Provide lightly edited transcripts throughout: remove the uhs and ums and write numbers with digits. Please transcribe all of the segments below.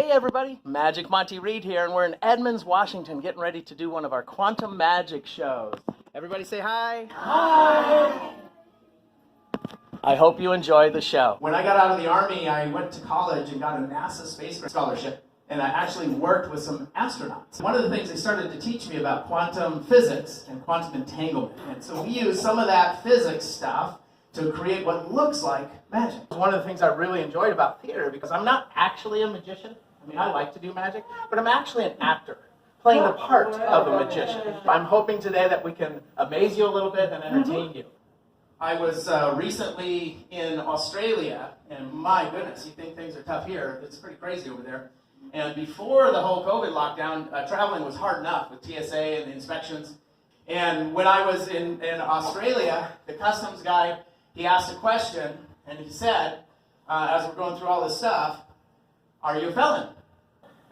Hey everybody, Magic Monty Reed here, and we're in Edmonds, Washington, getting ready to do one of our quantum magic shows. Everybody say hi. Hi. I hope you enjoy the show. When I got out of the Army, I went to college and got a NASA space scholarship, and I actually worked with some astronauts. One of the things they started to teach me about quantum physics and quantum entanglement, and so we use some of that physics stuff to create what looks like magic. One of the things I really enjoyed about theater, because I'm not actually a magician. I mean, I like to do magic, but I'm actually an actor, playing the part of a magician. I'm hoping today that we can amaze you a little bit and entertain you. I was recently in Australia, and my goodness, you think things are tough here. It's pretty crazy over there. And before the whole COVID lockdown, traveling was hard enough with TSA and the inspections. And when I was in Australia, the customs guy, he asked a question, and he said, as we're going through all this stuff, "Are you a felon?"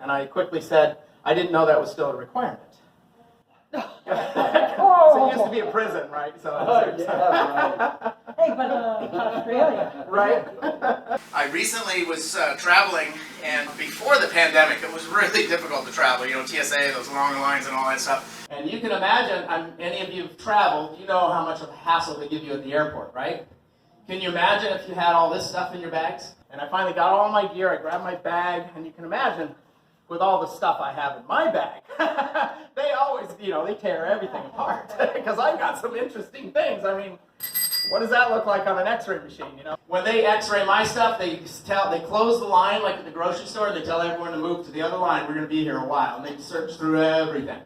And I quickly said, "I didn't know that was still a requirement." So it used to be a prison, right? So right. Hey, but Australia. Right? I recently was traveling, and before the pandemic, it was really difficult to travel. You know, TSA, those long lines and all that stuff. And you can imagine, any of you have traveled, you know how much of a hassle they give you at the airport, right? Can you imagine if you had all this stuff in your bags? And I finally got all my gear, I grabbed my bag, and you can imagine, with all the stuff I have in my bag, they always, they tear everything apart. Because I've got some interesting things. I mean, what does that look like on an x-ray machine, When they x-ray my stuff, they close the line like at the grocery store. They tell everyone to move to the other line. We're going to be here a while. And they search through everything.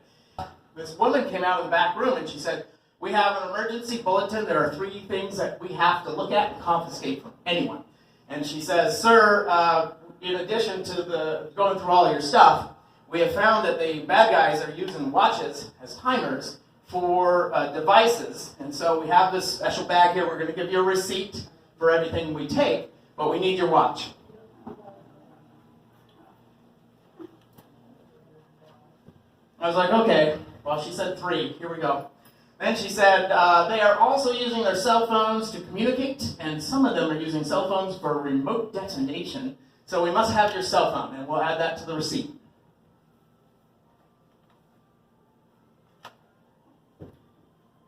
This woman came out of the back room and she said, "We have an emergency bulletin. There are 3 things that we have to look at and confiscate from anyone." And she says, "Sir, in addition to going through all of your stuff, we have found that the bad guys are using watches as timers for devices. And so we have this special bag here. We're going to give you a receipt for everything we take, but we need your watch." I was like, okay. Well, she said 3. Here we go. Then she said, they are also using their cell phones to communicate, and some of them are using cell phones for remote detonation. So we must have your cell phone, and we'll add that to the receipt.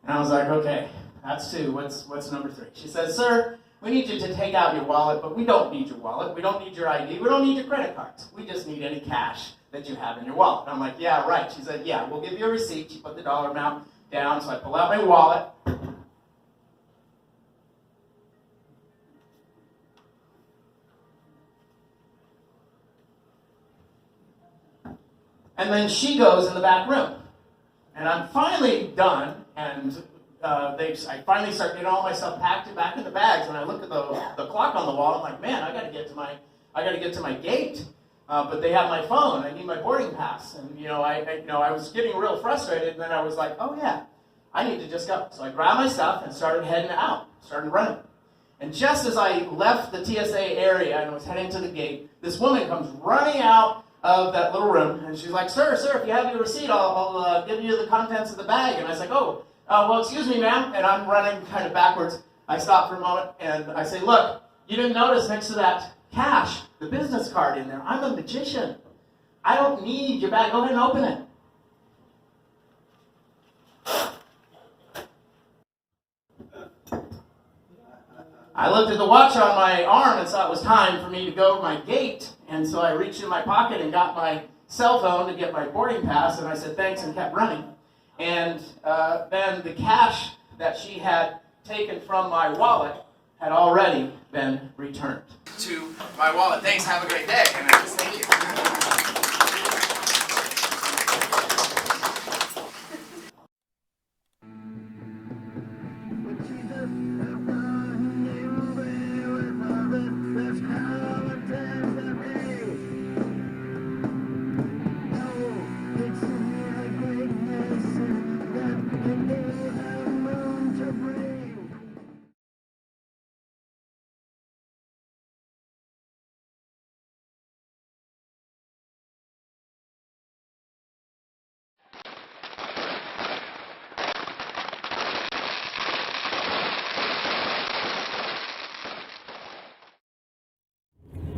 And I was like, okay, that's 2. What's number 3? She says, "Sir, we need you to take out your wallet, but we don't need your wallet. We don't need your ID. We don't need your credit cards. We just need any cash that you have in your wallet." And I'm like, "Yeah, right." She said, "Yeah, we'll give you a receipt." She put the dollar amount down, so I pull out my wallet. And then she goes in the back room. And I'm finally done, and I finally start getting all my stuff packed back in the bags, and I look at the clock on the wall. I'm like, man, I got to get to my gate. But they have my phone. I need my boarding pass. And I was getting real frustrated. And then I was like, oh yeah, I need to just go. So I grabbed my stuff and started heading out, started running. And just as I left the TSA area and was heading to the gate, this woman comes running out of that little room, and she's like, sir, if you have your receipt, I'll give you the contents of the bag. And I was like, well, excuse me, ma'am. And I'm running kind of backwards. I stop for a moment, and I say, look, you didn't notice next to that cash, the business card in there. I'm a magician. I don't need your bag. Go ahead and open it. I looked at the watch on my arm and saw it was time for me to go to my gate. And so I reached in my pocket and got my cell phone to get my boarding pass. And I said thanks and kept running. And then the cash that she had taken from my wallet had already been returned to my wallet. Thanks, have a great day. And I just thank you.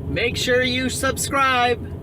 Make sure you subscribe.